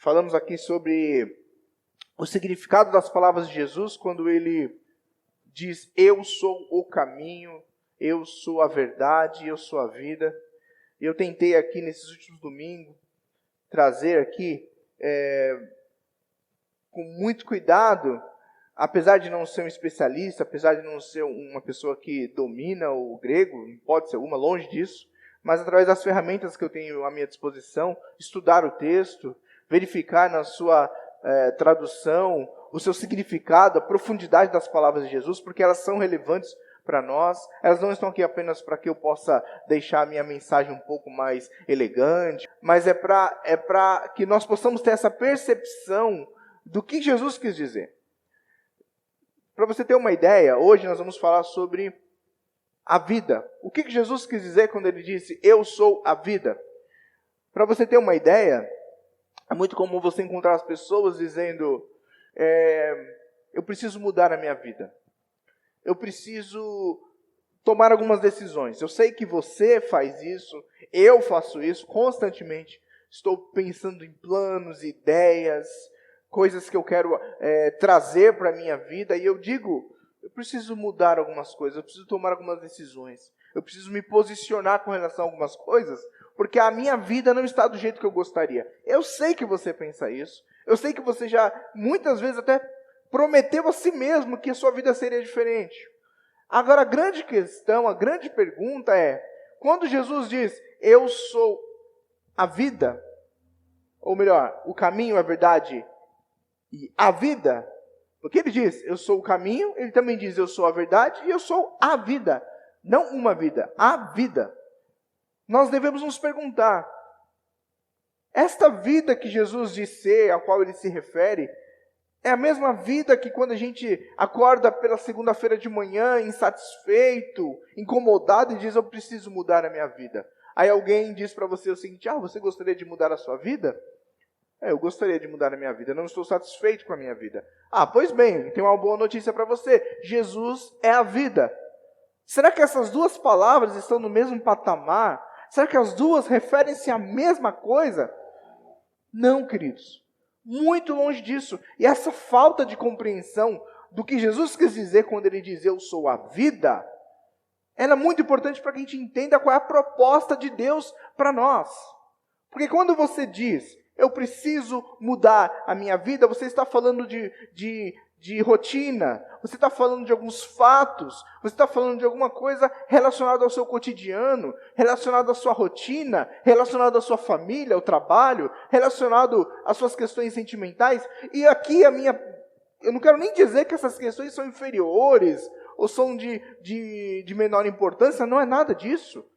falamos aqui sobre o significado das palavras de Jesus quando ele diz: eu sou o caminho, eu sou a verdade, eu sou a vida. E eu tentei aqui nesses últimos domingos trazer aqui com muito cuidado, apesar de não ser um especialista, apesar de não ser uma pessoa que domina o grego, não pode ser uma, longe disso, mas através das ferramentas que eu tenho à minha disposição, estudar o texto, verificar na sua tradução o seu significado, a profundidade das palavras de Jesus, porque elas são relevantes para nós. Elas não estão aqui apenas para que eu possa deixar a minha mensagem um pouco mais elegante, mas é para que nós possamos ter essa percepção do que Jesus quis dizer. Para você ter uma ideia, hoje nós vamos falar sobre a vida. O que Jesus quis dizer quando ele disse: eu sou a vida? Para você ter uma ideia, é muito comum você encontrar as pessoas dizendo: eu preciso mudar a minha vida. Eu preciso tomar algumas decisões. Eu sei que você faz isso, eu faço isso constantemente. Estou pensando em planos, ideias, coisas que eu quero trazer para a minha vida. E eu digo: eu preciso mudar algumas coisas, eu preciso tomar algumas decisões. Eu preciso me posicionar com relação a algumas coisas, porque a minha vida não está do jeito que eu gostaria. Eu sei que você pensa isso. Eu sei que você já, muitas vezes, até prometeu a si mesmo que a sua vida seria diferente. Agora, a grande questão, a grande pergunta é: quando Jesus diz: eu sou a vida, ou melhor, o caminho, a verdade e a vida, porque ele diz: eu sou o caminho, ele também diz: eu sou a verdade e eu sou a vida. Não uma vida, a vida. Nós devemos nos perguntar: esta vida que Jesus diz ser, a qual ele se refere, é a mesma vida que quando a gente acorda pela segunda-feira de manhã, insatisfeito, incomodado, e diz: eu preciso mudar a minha vida. Aí alguém diz para você o seguinte: você gostaria de mudar a sua vida? Eu gostaria de mudar a minha vida, não estou satisfeito com a minha vida. Pois bem, tem uma boa notícia para você: Jesus é a vida. Será que essas duas palavras estão no mesmo patamar? Será que as duas referem-se à mesma coisa? Não, queridos. Muito longe disso. E essa falta de compreensão do que Jesus quis dizer quando ele diz: eu sou a vida, ela é muito importante para que a gente entenda qual é a proposta de Deus para nós. Porque quando você diz: eu preciso mudar a minha vida, você está falando de rotina, você está falando de alguns fatos, você está falando de alguma coisa relacionada ao seu cotidiano, relacionada à sua rotina, relacionada à sua família, ao trabalho, relacionado às suas questões sentimentais. E aqui eu não quero nem dizer que essas questões são inferiores, ou são de menor importância, não é nada disso.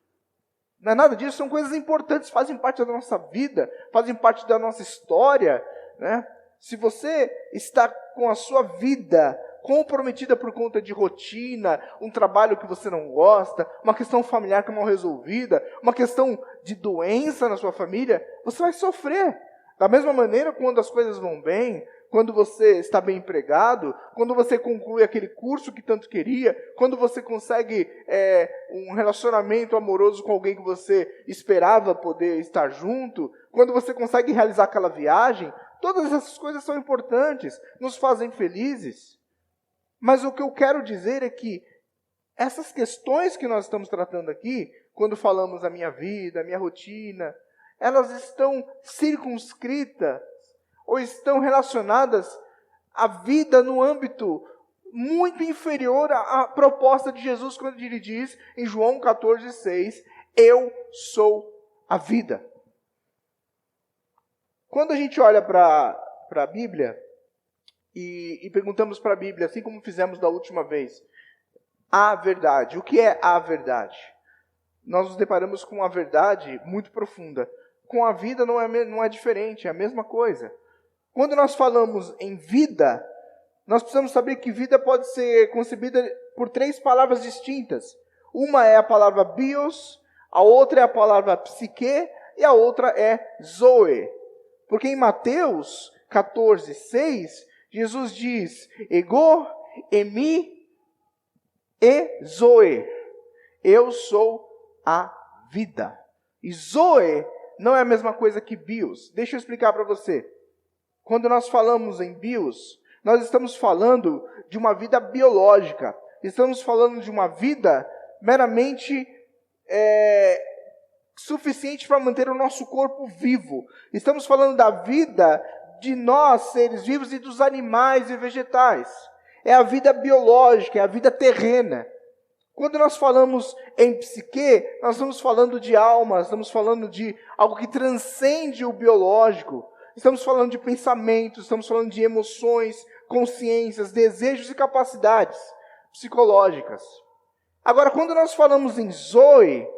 Não é nada disso, são coisas importantes, fazem parte da nossa vida, fazem parte da nossa história, né? Se você está com a sua vida comprometida por conta de rotina, um trabalho que você não gosta, uma questão familiar que é mal resolvida, uma questão de doença na sua família, você vai sofrer. Da mesma maneira, quando as coisas vão bem, quando você está bem empregado, quando você conclui aquele curso que tanto queria, quando você consegue um relacionamento amoroso com alguém que você esperava poder estar junto, quando você consegue realizar aquela viagem, todas essas coisas são importantes, nos fazem felizes. Mas o que eu quero dizer é que essas questões que nós estamos tratando aqui, quando falamos da minha vida, a minha rotina, elas estão circunscritas ou estão relacionadas à vida no âmbito muito inferior à proposta de Jesus, quando ele diz em João 14,6, eu sou a vida. Quando a gente olha para a Bíblia e perguntamos para a Bíblia, assim como fizemos da última vez, a verdade, o que é a verdade? Nós nos deparamos com uma verdade muito profunda. Com a vida não é diferente, é a mesma coisa. Quando nós falamos em vida, nós precisamos saber que vida pode ser concebida por 3 palavras distintas. Uma é a palavra bios, a outra é a palavra psique e a outra é zoe. Porque em Mateus 14,6, Jesus diz: ego, emi e zoe. Eu sou a vida. E zoe não é a mesma coisa que bios. Deixa eu explicar para você. Quando nós falamos em bios, nós estamos falando de uma vida biológica. Estamos falando de uma vida meramente suficiente para manter o nosso corpo vivo. Estamos falando da vida de nós, seres vivos, e dos animais e vegetais. É a vida biológica, é a vida terrena. Quando nós falamos em psique, nós estamos falando de alma, estamos falando de algo que transcende o biológico. Estamos falando de pensamentos, estamos falando de emoções, consciências, desejos e capacidades psicológicas. Agora, quando nós falamos em Zoe,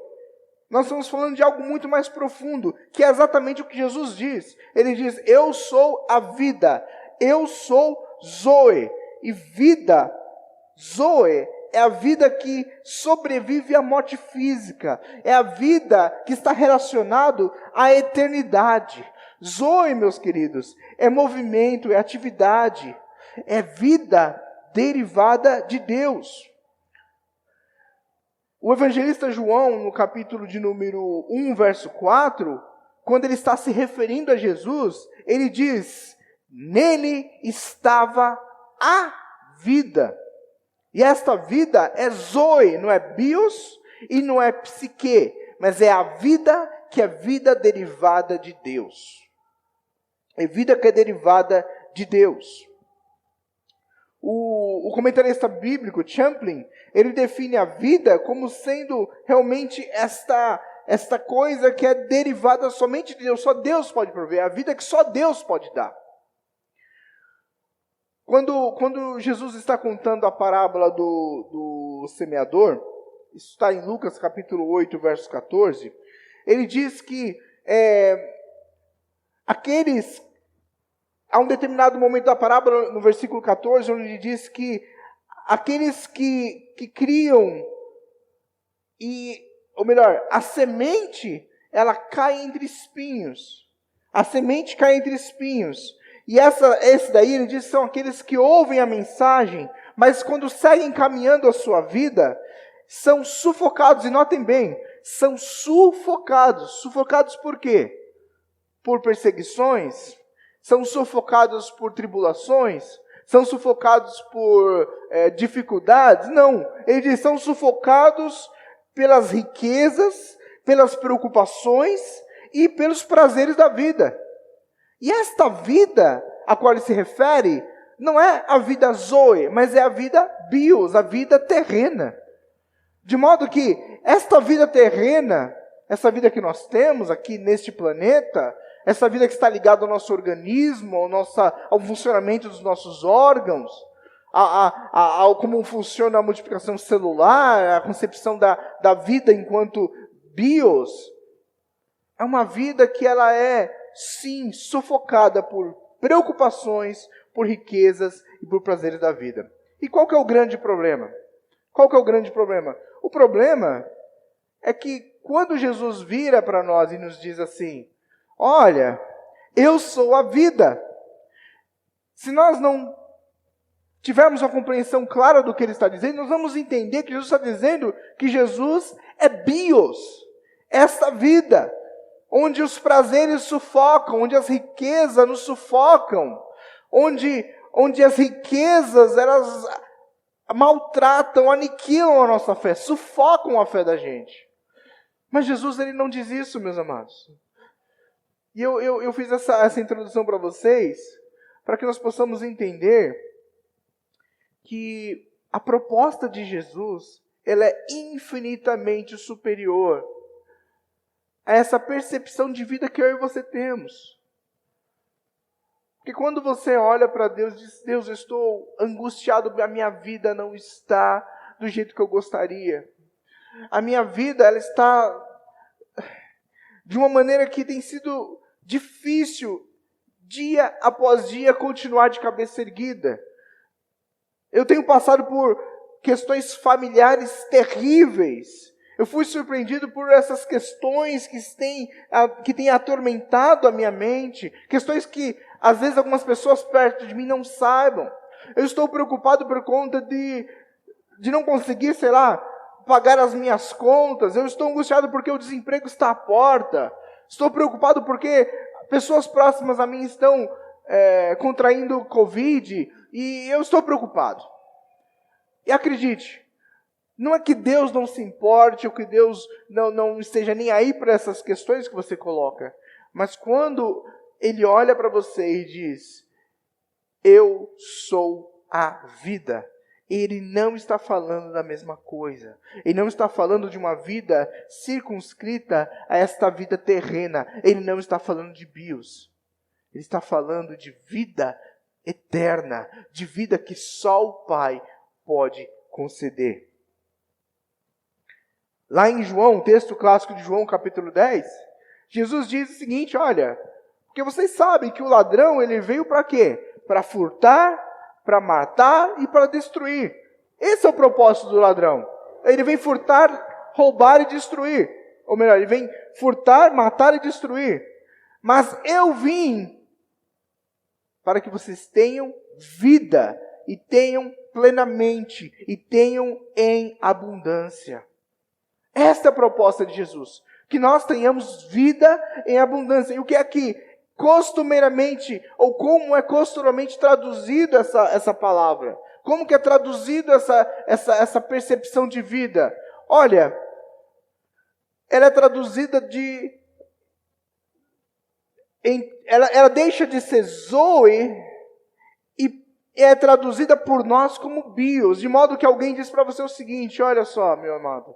nós estamos falando de algo muito mais profundo, que é exatamente o que Jesus diz. Ele diz, eu sou a vida, eu sou Zoe. E vida, Zoe, é a vida que sobrevive à morte física. É a vida que está relacionada à eternidade. Zoe, meus queridos, é movimento, é atividade, é vida derivada de Deus. O evangelista João, no capítulo de número 1, verso 4, quando ele está se referindo a Jesus, ele diz, nele estava a vida. E esta vida é Zoe, não é bios e não é psique, mas é a vida que é vida derivada de Deus. É vida que é derivada de Deus. O comentarista bíblico, Champlin, ele define a vida como sendo realmente esta coisa que é derivada somente de Deus. Só Deus pode prover, a vida que só Deus pode dar. Quando Jesus está contando a parábola do semeador, isso está em Lucas capítulo 8, verso 14, ele diz que há um determinado momento da parábola, no versículo 14, onde ele diz que aqueles que criam, a semente, ela cai entre espinhos. A semente cai entre espinhos. E esse daí, ele diz, são aqueles que ouvem a mensagem, mas quando seguem caminhando a sua vida, são sufocados. E notem bem, são sufocados. Sufocados por quê? Por perseguições? São sufocados por tribulações? São sufocados por dificuldades? Não. Ele diz, são sufocados pelas riquezas, pelas preocupações e pelos prazeres da vida. E esta vida a qual ele se refere, não é a vida Zoe, mas é a vida bios, a vida terrena. De modo que esta vida terrena, essa vida que nós temos aqui neste planeta, essa vida que está ligada ao nosso organismo, ao funcionamento dos nossos órgãos, ao como funciona a multiplicação celular, a concepção da vida enquanto bios, é uma vida que ela é, sim, sufocada por preocupações, por riquezas e por prazeres da vida. E qual que é o grande problema? Qual que é o grande problema? O problema é que quando Jesus vira para nós e nos diz assim, olha, eu sou a vida. Se nós não tivermos uma compreensão clara do que ele está dizendo, nós vamos entender que Jesus está dizendo que Jesus é bios, esta vida, onde os prazeres sufocam, onde as riquezas nos sufocam, onde as riquezas, elas maltratam, aniquilam a nossa fé, sufocam a fé da gente. Mas Jesus, ele não diz isso, meus amados. E eu fiz essa introdução para vocês, para que nós possamos entender que a proposta de Jesus, ela é infinitamente superior a essa percepção de vida que eu e você temos. Porque quando você olha para Deus e diz, Deus, eu estou angustiado, a minha vida não está do jeito que eu gostaria. A minha vida, ela está de uma maneira que tem sido difícil, dia após dia, continuar de cabeça erguida. Eu tenho passado por questões familiares terríveis. Eu fui surpreendido por essas questões que têm atormentado a minha mente. Questões que, às vezes, algumas pessoas perto de mim não saibam. Eu estou preocupado por conta de não conseguir, pagar as minhas contas. Eu estou angustiado porque o desemprego está à porta. Estou preocupado porque pessoas próximas a mim estão contraindo Covid e eu estou preocupado. E acredite, não é que Deus não se importe ou que Deus não esteja nem aí para essas questões que você coloca, mas quando Ele olha para você e diz, eu sou a vida, Ele não está falando da mesma coisa. Ele não está falando de uma vida circunscrita a esta vida terrena. Ele não está falando de bios. Ele está falando de vida eterna, de vida que só o Pai pode conceder. Lá em João, texto clássico de João, capítulo 10, Jesus diz o seguinte, olha, porque vocês sabem que o ladrão, ele veio para quê? Para furtar, para matar e para destruir. Esse é o propósito do ladrão. Ele vem furtar, roubar e destruir. Ou melhor, ele vem furtar, matar e destruir. Mas eu vim para que vocês tenham vida e tenham plenamente e tenham em abundância. Esta é a proposta de Jesus. Que nós tenhamos vida em abundância. E o que é que costumeiramente, ou como é costumeiramente traduzido essa palavra? Como que é traduzido essa percepção de vida? Olha, ela é traduzida ela deixa de ser zoe e é traduzida por nós como bios, de modo que alguém diz para você o seguinte, olha só, meu amado,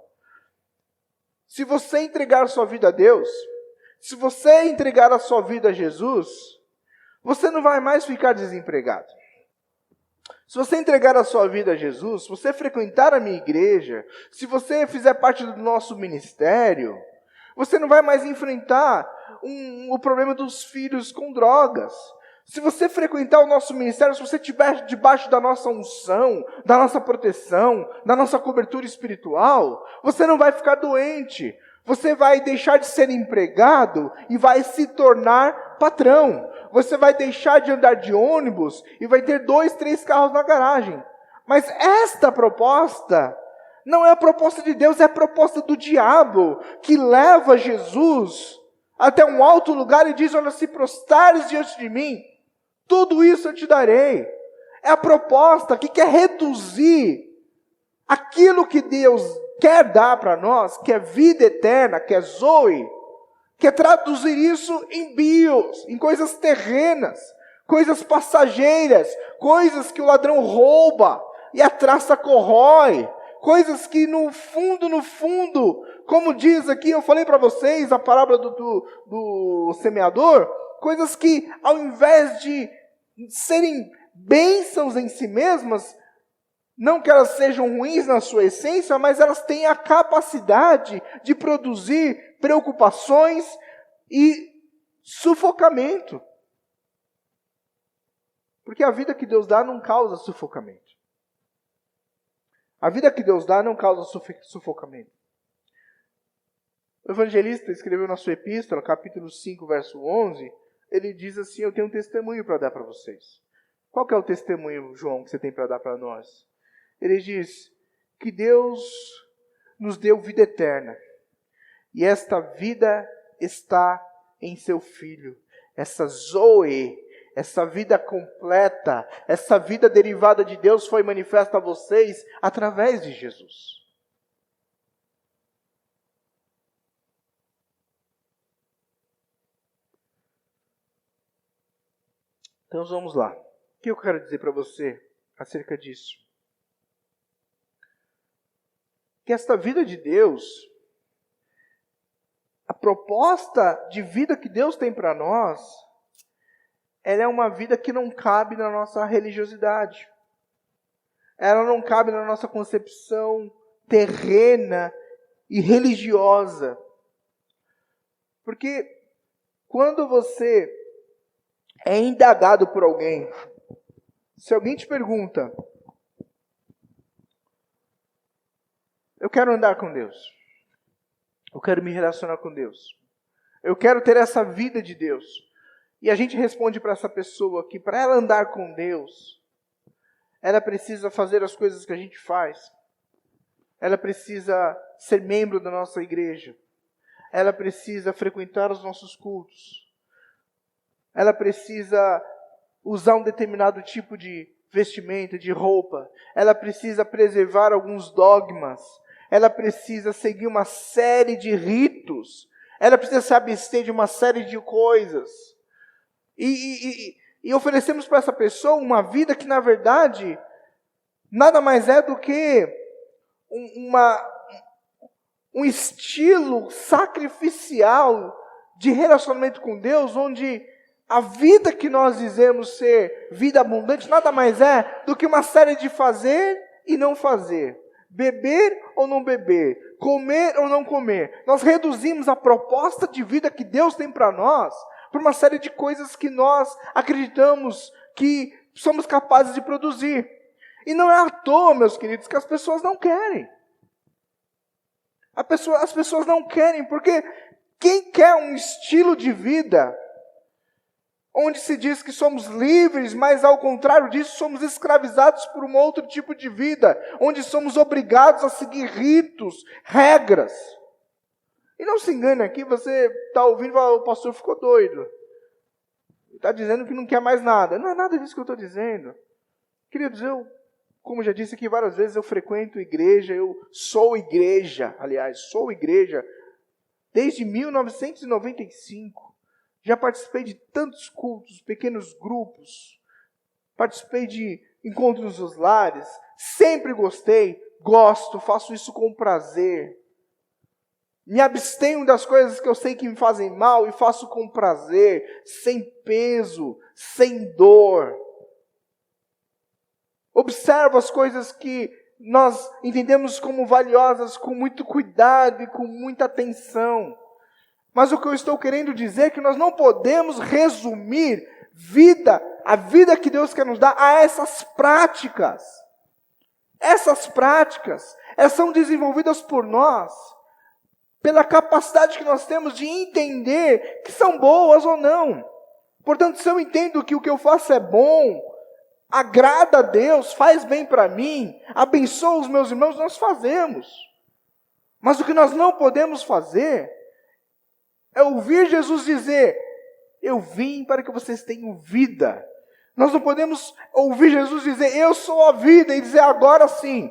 se você entregar sua vida a Deus, se você entregar a sua vida a Jesus, você não vai mais ficar desempregado. Se você entregar a sua vida a Jesus, se você frequentar a minha igreja, se você fizer parte do nosso ministério, você não vai mais enfrentar o problema dos filhos com drogas. Se você frequentar o nosso ministério, se você estiver debaixo da nossa unção, da nossa proteção, da nossa cobertura espiritual, você não vai ficar doente. Você vai deixar de ser empregado e vai se tornar patrão. Você vai deixar de andar de ônibus e vai ter 2, 3 carros na garagem. Mas esta proposta não é a proposta de Deus, é a proposta do diabo, que leva Jesus até um alto lugar e diz, olha, se prostrares diante de mim, tudo isso eu te darei. É a proposta que quer reduzir aquilo que Deus quer dar para nós, que é vida eterna, que é zoe, quer traduzir isso em bios, em coisas terrenas, coisas passageiras, coisas que o ladrão rouba e a traça corrói, coisas que no fundo, como diz aqui, eu falei para vocês a parábola do semeador, coisas que ao invés de serem bênçãos em si mesmas, não que elas sejam ruins na sua essência, mas elas têm a capacidade de produzir preocupações e sufocamento. Porque a vida que Deus dá não causa sufocamento. A vida que Deus dá não causa sufocamento. O evangelista escreveu na sua epístola, capítulo 5, verso 11, ele diz assim, eu tenho um testemunho para dar para vocês. Qual que é o testemunho, João, que você tem para dar para nós? Ele diz que Deus nos deu vida eterna. E esta vida está em seu Filho. Essa zoe, essa vida completa, essa vida derivada de Deus foi manifesta a vocês através de Jesus. Então vamos lá. O que eu quero dizer para você acerca disso? Que esta vida de Deus, a proposta de vida que Deus tem para nós, ela é uma vida que não cabe na nossa religiosidade. Ela não cabe na nossa concepção terrena e religiosa. Porque quando você é indagado por alguém, se alguém te pergunta, eu quero andar com Deus, eu quero me relacionar com Deus, eu quero ter essa vida de Deus, e a gente responde para essa pessoa que para ela andar com Deus, ela precisa fazer as coisas que a gente faz, ela precisa ser membro da nossa igreja, ela precisa frequentar os nossos cultos, ela precisa usar um determinado tipo de vestimenta, de roupa. Ela precisa preservar alguns dogmas. Ela precisa seguir uma série de ritos. Ela precisa se abster de uma série de coisas. E oferecemos para essa pessoa uma vida que, na verdade, nada mais é do que um estilo sacrificial de relacionamento com Deus, onde a vida que nós dizemos ser vida abundante nada mais é do que uma série de fazer e não fazer, beber ou não beber, comer ou não comer. Nós reduzimos a proposta de vida que Deus tem para nós por uma série de coisas que nós acreditamos que somos capazes de produzir. E não é à toa, meus queridos, que as pessoas não querem. As pessoas não querem, porque quem quer um estilo de vida onde se diz que somos livres, mas ao contrário disso somos escravizados por um outro tipo de vida, onde somos obrigados a seguir ritos, regras. E não se engane aqui, você está ouvindo e fala, o pastor ficou doido. Está dizendo que não quer mais nada. Não é nada disso que eu estou dizendo. Queridos, como já disse aqui várias vezes, eu frequento igreja, eu sou igreja, sou igreja desde 1995. Já participei de tantos cultos, pequenos grupos, participei de encontros nos lares, sempre gostei, gosto, faço isso com prazer. Me abstenho das coisas que eu sei que me fazem mal e faço com prazer, sem peso, sem dor. Observo as coisas que nós entendemos como valiosas com muito cuidado e com muita atenção. Mas o que eu estou querendo dizer é que nós não podemos resumir a vida que Deus quer nos dar a essas práticas. Essas práticas, elas são desenvolvidas por nós, pela capacidade que nós temos de entender que são boas ou não. Portanto, se eu entendo que o que eu faço é bom, agrada a Deus, faz bem para mim, abençoa os meus irmãos, nós fazemos. Mas o que nós não podemos fazer é ouvir Jesus dizer, eu vim para que vocês tenham vida. Nós não podemos ouvir Jesus dizer, eu sou a vida, e dizer agora sim.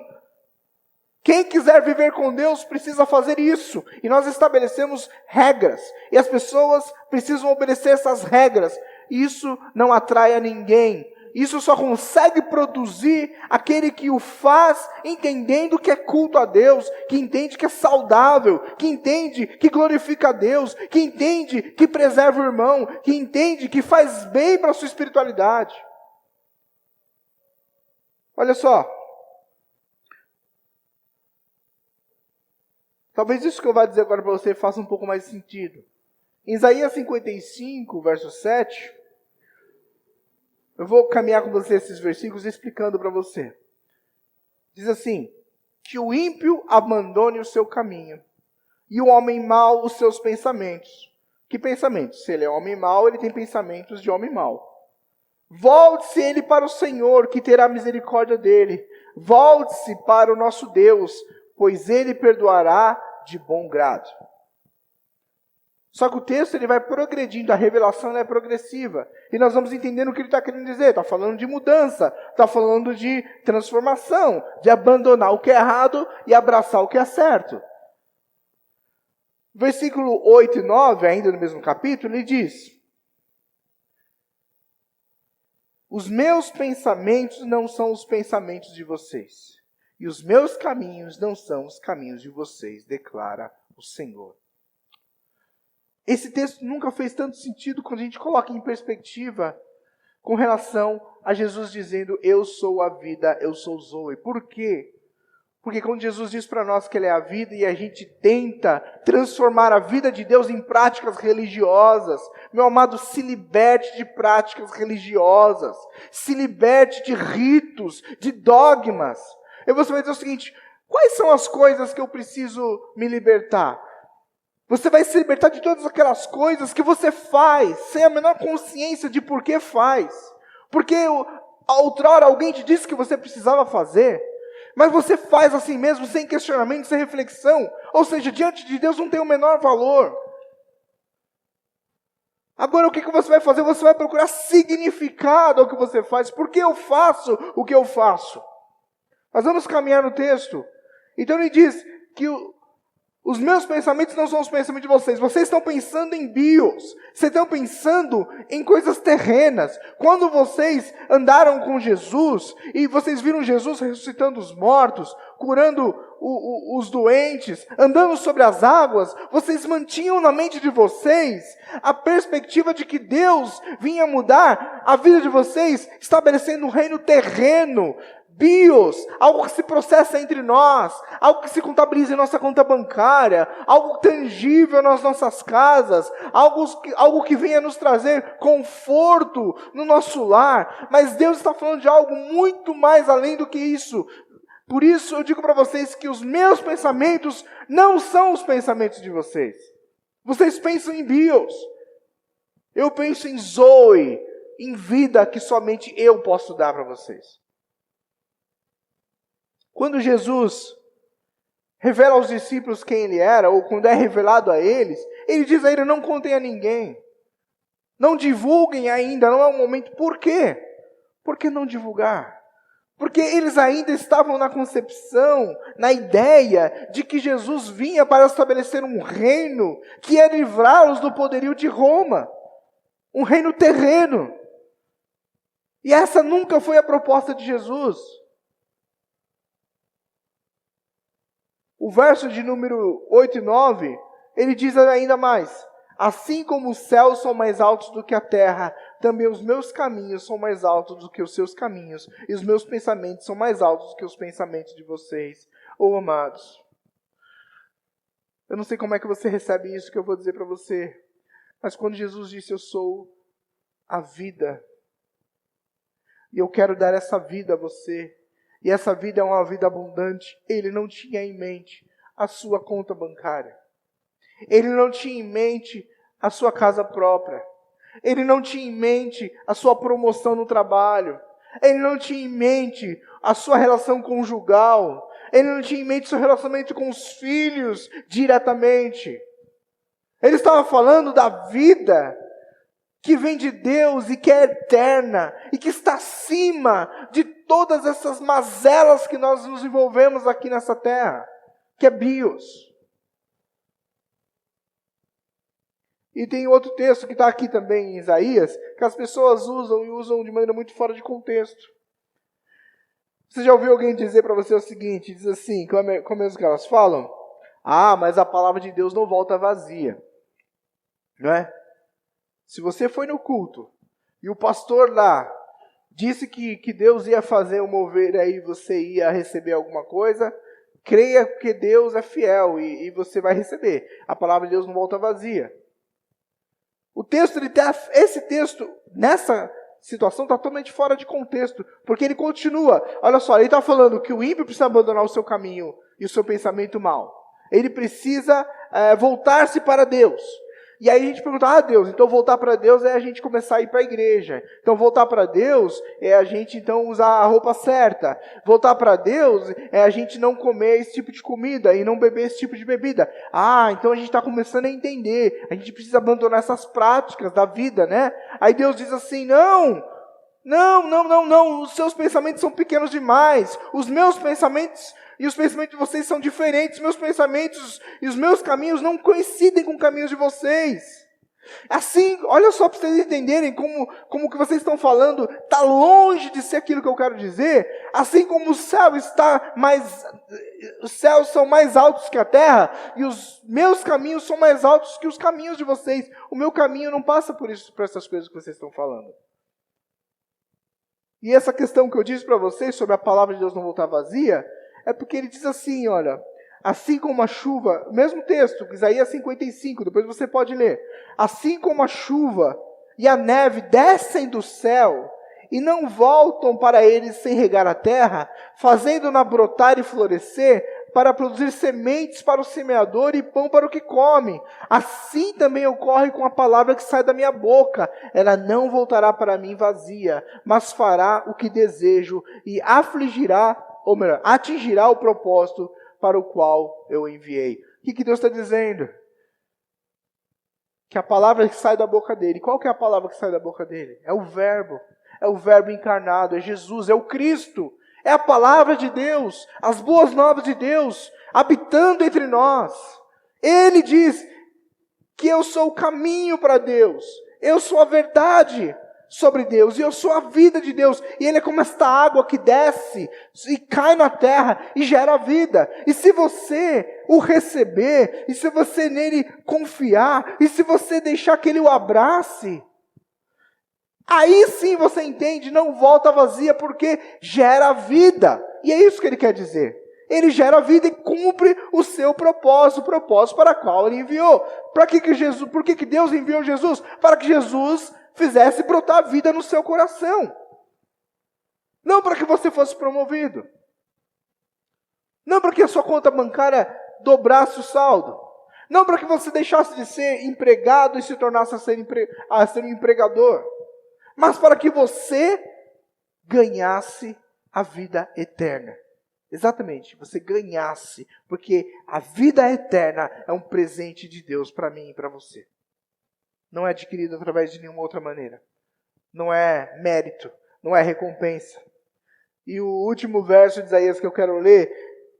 Quem quiser viver com Deus precisa fazer isso. E nós estabelecemos regras. E as pessoas precisam obedecer essas regras. Isso não atrai a ninguém. Isso só consegue produzir aquele que o faz entendendo que é culto a Deus, que entende que é saudável, que entende que glorifica a Deus, que entende que preserva o irmão, que entende que faz bem para a sua espiritualidade. Olha só. Talvez isso que eu vou dizer agora para você faça um pouco mais de sentido. Em Isaías 55, verso 7, eu vou caminhar com você esses versículos explicando para você. Diz assim, que o ímpio abandone o seu caminho, e o homem mau os seus pensamentos. Que pensamentos? Se ele é homem mau, ele tem pensamentos de homem mau. Volte-se ele para o Senhor, que terá misericórdia dele. Volte-se para o nosso Deus, pois ele perdoará de bom grado. Só que o texto ele vai progredindo, a revelação ela é progressiva. E nós vamos entendendo o que ele está querendo dizer. Está falando de mudança, está falando de transformação, de abandonar o que é errado e abraçar o que é certo. Versículo 8 e 9, ainda no mesmo capítulo, ele diz, os meus pensamentos não são os pensamentos de vocês, e os meus caminhos não são os caminhos de vocês, declara o Senhor. Esse texto nunca fez tanto sentido quando a gente coloca em perspectiva com relação a Jesus dizendo, eu sou a vida, eu sou Zoe. Por quê? Porque quando Jesus diz para nós que Ele é a vida e a gente tenta transformar a vida de Deus em práticas religiosas, meu amado, se liberte de práticas religiosas, se liberte de ritos, de dogmas. E você vai dizer o seguinte, quais são as coisas que eu preciso me libertar? Você vai se libertar de todas aquelas coisas que você faz, sem a menor consciência de por que faz. Porque outrora alguém te disse que você precisava fazer, mas você faz assim mesmo, sem questionamento, sem reflexão. Ou seja, diante de Deus não tem o menor valor. Agora o que você vai fazer? Você vai procurar significado ao que você faz. Por que eu faço o que eu faço? Mas vamos caminhar no texto. Então ele diz que os meus pensamentos não são os pensamentos de vocês. Vocês estão pensando em bios. Vocês estão pensando em coisas terrenas. Quando vocês andaram com Jesus, e vocês viram Jesus ressuscitando os mortos, curando os doentes, andando sobre as águas, vocês mantinham na mente de vocês a perspectiva de que Deus vinha mudar a vida de vocês, estabelecendo um reino terreno, bios, algo que se processa entre nós, algo que se contabiliza em nossa conta bancária, algo tangível nas nossas casas, algo que venha nos trazer conforto no nosso lar. Mas Deus está falando de algo muito mais além do que isso. Por isso eu digo para vocês que os meus pensamentos não são os pensamentos de vocês. Vocês pensam em bios. Eu penso em Zoe, em vida que somente eu posso dar para vocês. Quando Jesus revela aos discípulos quem ele era, ou quando é revelado a eles, ele diz a eles: não contem a ninguém. Não divulguem ainda, não é o momento. Por quê? Por que não divulgar? Porque eles ainda estavam na concepção, na ideia de que Jesus vinha para estabelecer um reino que ia livrá-los do poderio de Roma. Um reino terreno. E essa nunca foi a proposta de Jesus. O verso de número 8 e 9, ele diz ainda mais: assim como os céus são mais altos do que a terra, também os meus caminhos são mais altos do que os seus caminhos, e os meus pensamentos são mais altos do que os pensamentos de vocês. Oh, amados, eu não sei como é que você recebe isso que eu vou dizer para você, mas quando Jesus disse: eu sou a vida, e eu quero dar essa vida a você, e essa vida é uma vida abundante, ele não tinha em mente a sua conta bancária. Ele não tinha em mente a sua casa própria. Ele não tinha em mente a sua promoção no trabalho. Ele não tinha em mente a sua relação conjugal. Ele não tinha em mente o seu relacionamento com os filhos diretamente. Ele estava falando da vida que vem de Deus e que é eterna, e que está acima de todas essas mazelas que nós nos envolvemos aqui nessa terra, que é bios. E tem outro texto que está aqui também em Isaías, que as pessoas usam e usam de maneira muito fora de contexto. Você já ouviu alguém dizer para você o seguinte, diz assim, como é que elas falam? Ah, mas a palavra de Deus não volta vazia. Não é? Se você foi no culto e o pastor lá disse que Deus ia fazer um mover aí e você ia receber alguma coisa, creia que Deus é fiel e você vai receber. A palavra de Deus não volta vazia. O texto, esse texto, nessa situação, está totalmente fora de contexto, porque ele continua. Olha só, ele está falando que o ímpio precisa abandonar o seu caminho e o seu pensamento mau. Ele precisa voltar-se para Deus. E aí a gente pergunta: Deus, então voltar para Deus é a gente começar a ir para a igreja. Então voltar para Deus é a gente então usar a roupa certa. Voltar para Deus é a gente não comer esse tipo de comida e não beber esse tipo de bebida. Então a gente está começando a entender. A gente precisa abandonar essas práticas da vida, né? Aí Deus diz assim: não, os seus pensamentos são pequenos demais. Os meus pensamentos e os pensamentos de vocês são diferentes. Meus pensamentos e os meus caminhos não coincidem com os caminhos de vocês. Assim, olha só para vocês entenderem como o que vocês estão falando está longe de ser aquilo que eu quero dizer. Assim como o céu os céus são mais altos que a terra, e os meus caminhos são mais altos que os caminhos de vocês. O meu caminho não passa por essas coisas que vocês estão falando. E essa questão que eu disse para vocês sobre a palavra de Deus não voltar vazia, é porque ele diz assim, olha, assim como a chuva, mesmo texto, Isaías 55, depois você pode ler. Assim como a chuva e a neve descem do céu e não voltam para eles sem regar a terra, fazendo-na brotar e florescer, para produzir sementes para o semeador e pão para o que come. Assim também ocorre com a palavra que sai da minha boca. Ela não voltará para mim vazia, mas fará o que desejo e atingirá o propósito para o qual eu enviei. O que Deus está dizendo? que a palavra que sai da boca dele, qual que é a palavra que sai da boca dele? É o Verbo encarnado, é Jesus, é o Cristo, é a palavra de Deus, as boas novas de Deus, habitando entre nós. Ele diz que eu sou o caminho para Deus, eu sou a verdade sobre Deus, e eu sou a vida de Deus, e Ele é como esta água que desce, e cai na terra, e gera vida, e se você o receber, e se você nele confiar, e se você deixar que Ele o abrace, aí sim você entende, não volta vazia, porque gera vida, e é isso que Ele quer dizer. Ele gera vida e cumpre o seu propósito, o propósito para o qual Ele enviou. Por que Deus enviou Jesus? Para que Jesus fizesse brotar vida no seu coração. Não para que você fosse promovido. Não para que a sua conta bancária dobrasse o saldo. Não para que você deixasse de ser empregado e se tornasse a ser um empregador. Mas para que você ganhasse a vida eterna. Exatamente, você ganhasse, porque a vida eterna é um presente de Deus para mim e para você. Não é adquirido através de nenhuma outra maneira. Não é mérito, não é recompensa. E o último verso de Isaías que eu quero ler,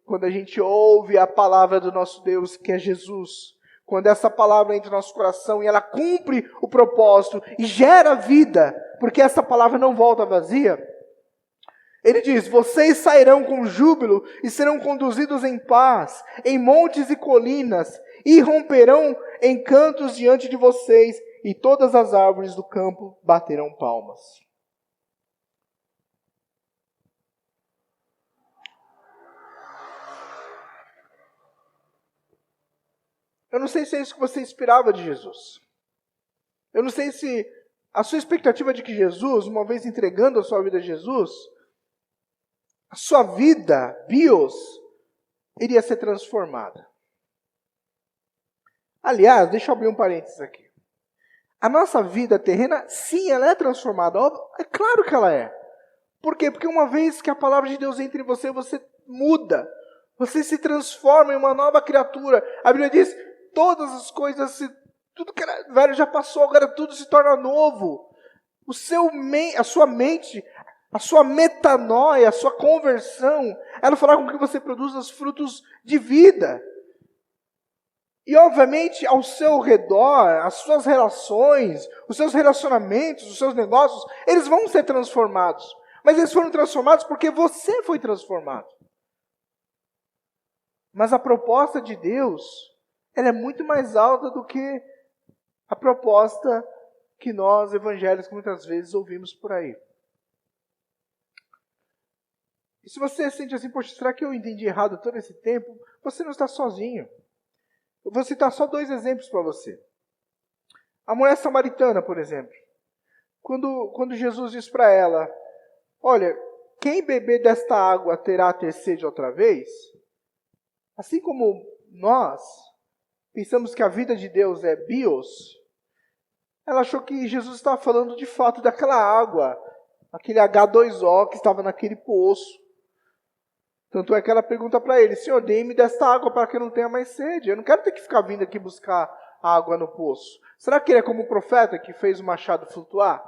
quando a gente ouve a palavra do nosso Deus, que é Jesus, quando essa palavra entra no nosso coração e ela cumpre o propósito e gera vida, porque essa palavra não volta vazia, ele diz, vocês sairão com júbilo e serão conduzidos em paz, em montes e colinas, e romperão em cantos diante de vocês, e todas as árvores do campo baterão palmas. Eu não sei se é isso que você esperava de Jesus. Eu não sei se a sua expectativa de que Jesus, uma vez entregando a sua vida a Jesus, a sua vida, bios, iria ser transformada. Aliás, deixa eu abrir um parênteses aqui. A nossa vida terrena, sim, ela é transformada. É claro que ela é. Por quê? Porque uma vez que a palavra de Deus entra em você, você muda. Você se transforma em uma nova criatura. A Bíblia diz, todas as coisas, tudo que era velho já passou, agora tudo se torna novo. A sua mente, a sua metanoia, a sua conversão, ela fará com que você produza os frutos de vida. E obviamente ao seu redor, as suas relações, os seus relacionamentos, os seus negócios, eles vão ser transformados. Mas eles foram transformados porque você foi transformado. Mas a proposta de Deus, ela é muito mais alta do que a proposta que nós evangélicos muitas vezes ouvimos por aí. E se você sente assim, poxa, será que eu entendi errado todo esse tempo? Você não está sozinho. Eu vou citar só 2 exemplos para você. A mulher samaritana, por exemplo. Quando Jesus diz para ela, olha, quem beber desta água terá a ter sede outra vez. Assim como nós pensamos que a vida de Deus é bios, ela achou que Jesus estava falando de fato daquela água, aquele H2O que estava naquele poço. Tanto é que ela pergunta para ele, Senhor, dê-me desta água para que eu não tenha mais sede. Eu não quero ter que ficar vindo aqui buscar água no poço. Será que ele é como o profeta que fez o machado flutuar?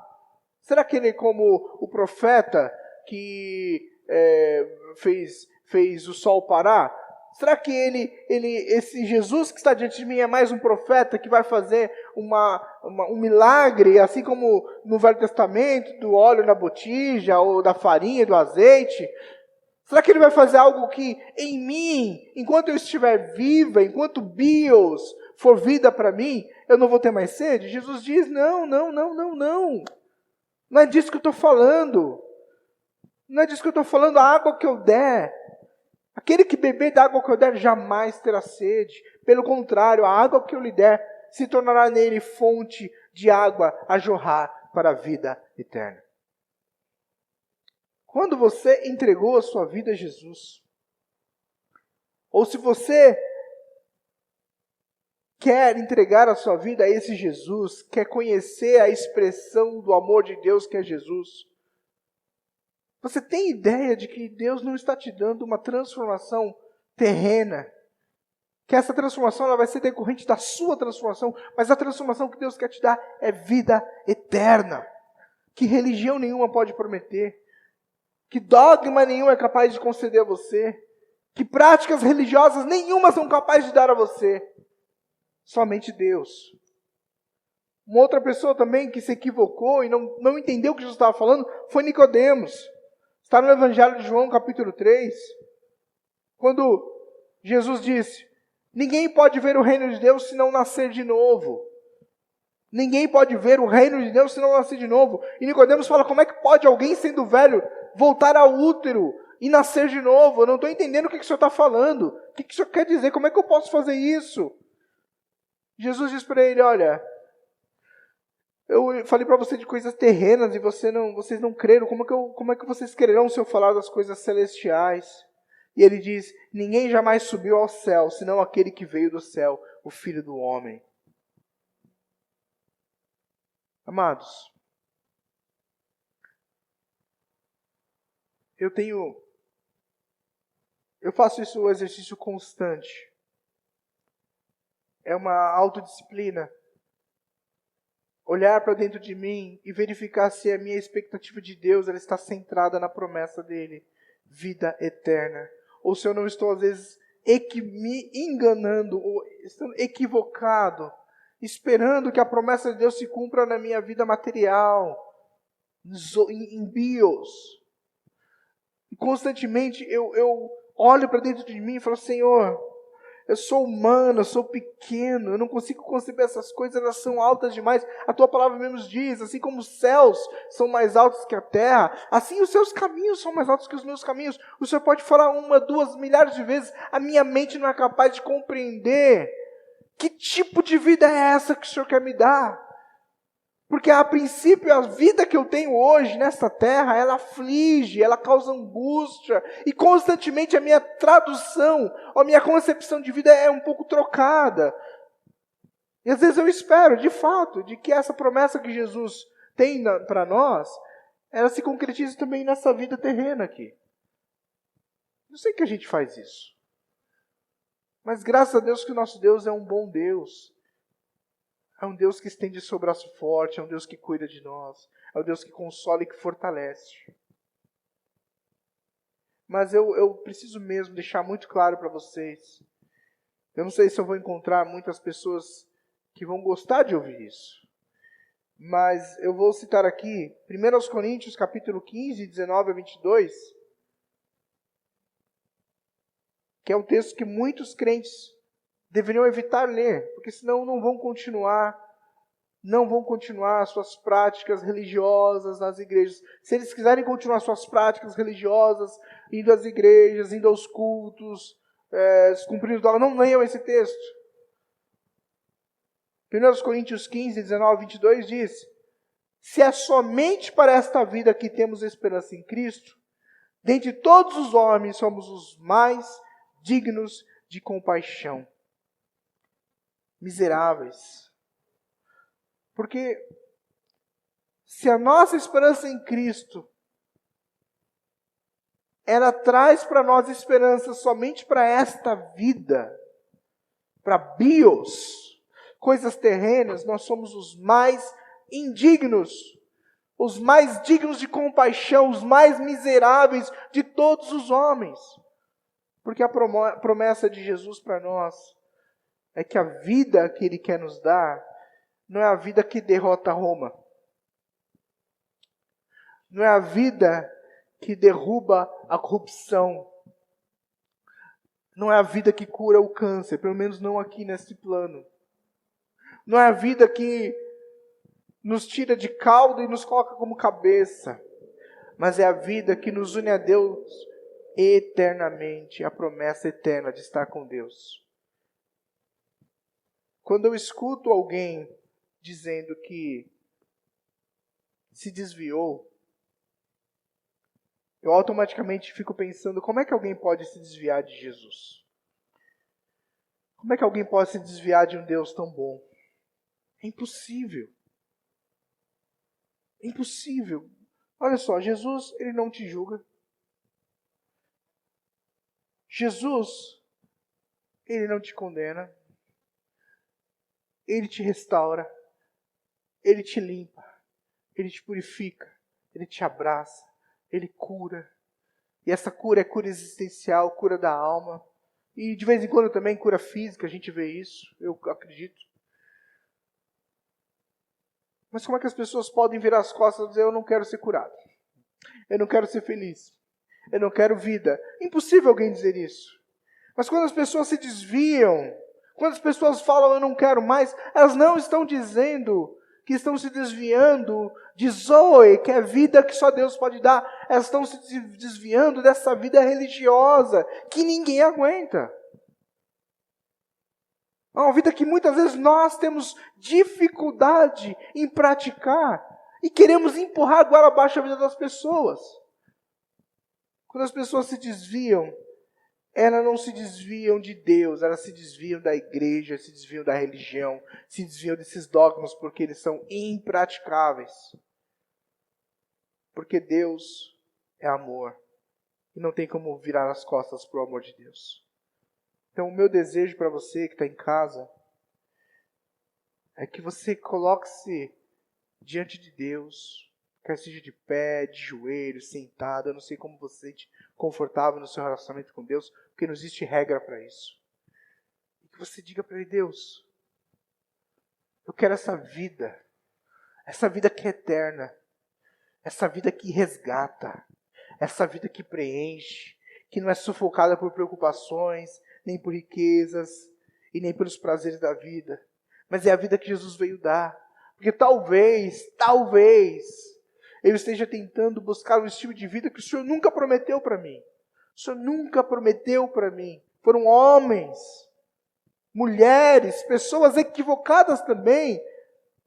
Será que ele é como o profeta que fez o sol parar? Será que esse Jesus que está diante de mim é mais um profeta que vai fazer um milagre, assim como no Velho Testamento, do óleo na botija, ou da farinha, do azeite? Será que ele vai fazer algo que em mim, enquanto eu estiver viva, enquanto bios for vida para mim, eu não vou ter mais sede? Jesus diz, não. Não é disso que eu estou falando. Não é disso que eu estou falando. A água que eu der, aquele que beber da água que eu der jamais terá sede. Pelo contrário, a água que eu lhe der se tornará nele fonte de água a jorrar para a vida eterna. Quando você entregou a sua vida a Jesus, ou se você quer entregar a sua vida a esse Jesus, quer conhecer a expressão do amor de Deus que é Jesus, você tem ideia de que Deus não está te dando uma transformação terrena, que essa transformação ela vai ser decorrente da sua transformação, mas a transformação que Deus quer te dar é vida eterna, que religião nenhuma pode prometer, que dogma nenhum é capaz de conceder a você, que práticas religiosas nenhuma são capazes de dar a você, somente Deus. Uma outra pessoa também que se equivocou e não entendeu o que Jesus estava falando foi Nicodemos. Está no Evangelho de João, capítulo 3, quando Jesus disse: ninguém pode ver o reino de Deus se não nascer de novo. Ninguém pode ver o reino de Deus se não nascer de novo. E Nicodemos fala: como é que pode alguém sendo velho voltar ao útero e nascer de novo? Eu não estou entendendo o que o senhor está falando. O que o senhor quer dizer? Como é que eu posso fazer isso? Jesus diz para ele: olha, eu falei para você de coisas terrenas e vocês não creram. Como é que vocês crerão se eu falar das coisas celestiais? E ele diz: ninguém jamais subiu ao céu, senão aquele que veio do céu, o Filho do Homem. Amados, eu faço isso um exercício constante. É uma autodisciplina. Olhar para dentro de mim e verificar se a minha expectativa de Deus ela está centrada na promessa dele, vida eterna. Ou se eu não estou, às vezes, me enganando, ou estando equivocado, esperando que a promessa de Deus se cumpra na minha vida material, em bios. E constantemente eu olho para dentro de mim e falo: Senhor, eu sou humano, eu sou pequeno, eu não consigo conceber essas coisas, elas são altas demais. A tua palavra mesmo diz: assim como os céus são mais altos que a terra, assim os seus caminhos são mais altos que os meus caminhos. O Senhor pode falar 1, 2, milhares de vezes, a minha mente não é capaz de compreender. Que tipo de vida é essa que o Senhor quer me dar? Porque a princípio a vida que eu tenho hoje nesta terra, ela aflige, ela causa angústia. E constantemente a minha tradução, a minha concepção de vida é um pouco trocada. E às vezes eu espero, de fato, de que essa promessa que Jesus tem para nós, ela se concretize também nessa vida terrena aqui. Eu sei que a gente faz isso. Mas graças a Deus que o nosso Deus é um bom Deus. É um Deus que estende seu braço forte, é um Deus que cuida de nós, é um Deus que consola e que fortalece. Mas eu preciso mesmo deixar muito claro para vocês. Eu não sei se eu vou encontrar muitas pessoas que vão gostar de ouvir isso. Mas eu vou citar aqui 1 Coríntios capítulo 15, 19 a 22, que é um texto que muitos crentes deveriam evitar ler, porque senão não vão continuar suas práticas religiosas nas igrejas. Se eles quiserem continuar suas práticas religiosas, indo às igrejas, indo aos cultos, cumprindo os dogmas, não leiam esse texto. 1 Coríntios 15, 19 e 22 diz: se é somente para esta vida que temos esperança em Cristo, dentre todos os homens somos os mais dignos de compaixão. Miseráveis. Porque se a nossa esperança em Cristo, ela traz para nós esperança somente para esta vida, para bios, coisas terrenas, nós somos os mais indignos, os mais dignos de compaixão, os mais miseráveis de todos os homens. Porque a promessa de Jesus para nós é que a vida que Ele quer nos dar não é a vida que derrota Roma. Não é a vida que derruba a corrupção. Não é a vida que cura o câncer, pelo menos não aqui nesse plano. Não é a vida que nos tira de cauda e nos coloca como cabeça. Mas é a vida que nos une a Deus eternamente, a promessa eterna de estar com Deus. Quando eu escuto alguém dizendo que se desviou, eu automaticamente fico pensando: como é que alguém pode se desviar de Jesus? Como é que alguém pode se desviar de um Deus tão bom? É impossível. É impossível. Olha só, Jesus, Ele não te julga. Jesus, Ele não te condena. Ele te restaura. Ele te limpa. Ele te purifica. Ele te abraça. Ele cura. E essa cura é cura existencial, cura da alma. E de vez em quando também cura física, a gente vê isso, eu acredito. Mas como é que as pessoas podem virar as costas e dizer, eu não quero ser curado? Eu não quero ser feliz. Eu não quero vida. Impossível alguém dizer isso. Mas quando as pessoas se desviam, quando as pessoas falam, eu não quero mais, elas não estão dizendo que estão se desviando de Zoe, que é a vida que só Deus pode dar. Elas estão se desviando dessa vida religiosa, que ninguém aguenta. É uma vida que muitas vezes nós temos dificuldade em praticar e queremos empurrar a goela abaixo a vida das pessoas. Quando as pessoas se desviam, elas não se desviam de Deus, elas se desviam da igreja, se desviam da religião, se desviam desses dogmas porque eles são impraticáveis. Porque Deus é amor e não tem como virar as costas para o amor de Deus. Então o meu desejo para você que está em casa é que você coloque-se diante de Deus, quer seja de pé, de joelhos, sentado, eu não sei como você se sente confortável no seu relacionamento com Deus, porque não existe regra para isso. E que você diga para Ele, Deus, eu quero essa vida que é eterna, essa vida que resgata, essa vida que preenche, que não é sufocada por preocupações, nem por riquezas, e nem pelos prazeres da vida, mas é a vida que Jesus veio dar. Porque talvez, eu esteja tentando buscar um estilo de vida que o Senhor nunca prometeu para mim. O Senhor nunca prometeu para mim. Foram homens, mulheres, pessoas equivocadas também,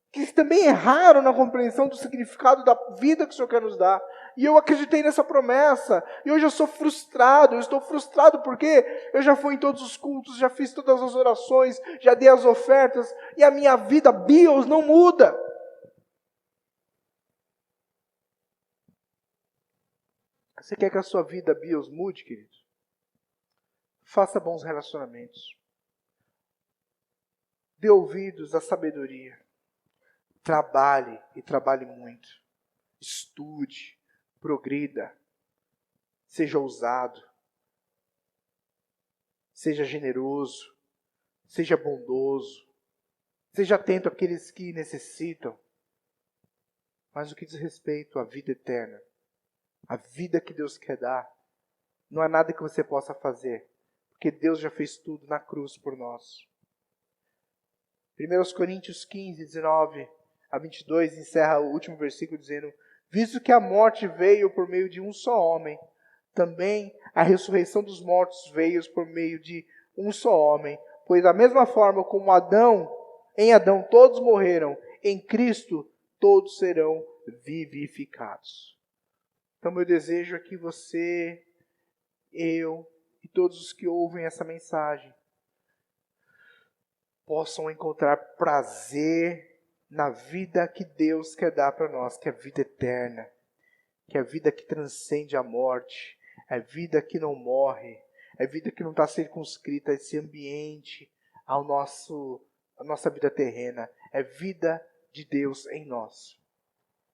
que também erraram na compreensão do significado da vida que o Senhor quer nos dar. E eu acreditei nessa promessa. E hoje eu sou frustrado. Eu estou frustrado porque eu já fui em todos os cultos, já fiz todas as orações, já dei as ofertas, e a minha vida bios não muda. Você quer que a sua vida bios mude, querido? Faça bons relacionamentos. Dê ouvidos à sabedoria. Trabalhe e trabalhe muito. Estude, progrida. Seja ousado. Seja generoso. Seja bondoso. Seja atento àqueles que necessitam. Mas o que diz respeito à vida eterna, a vida que Deus quer dar, não há nada que você possa fazer, porque Deus já fez tudo na cruz por nós. 1 Coríntios 15, 19 a 22, encerra o último versículo dizendo, visto que a morte veio por meio de um só homem, também a ressurreição dos mortos veio por meio de um só homem, pois da mesma forma como em Adão todos morreram, em Cristo todos serão vivificados. Então meu desejo é que você, eu e todos os que ouvem essa mensagem possam encontrar prazer na vida que Deus quer dar para nós, que é a vida eterna, que é a vida que transcende a morte, é a vida que não morre, é a vida que não está circunscrita a esse ambiente, à nossa vida terrena, é vida de Deus em nós.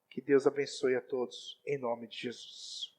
Que Deus abençoe a todos, em nome de Jesus.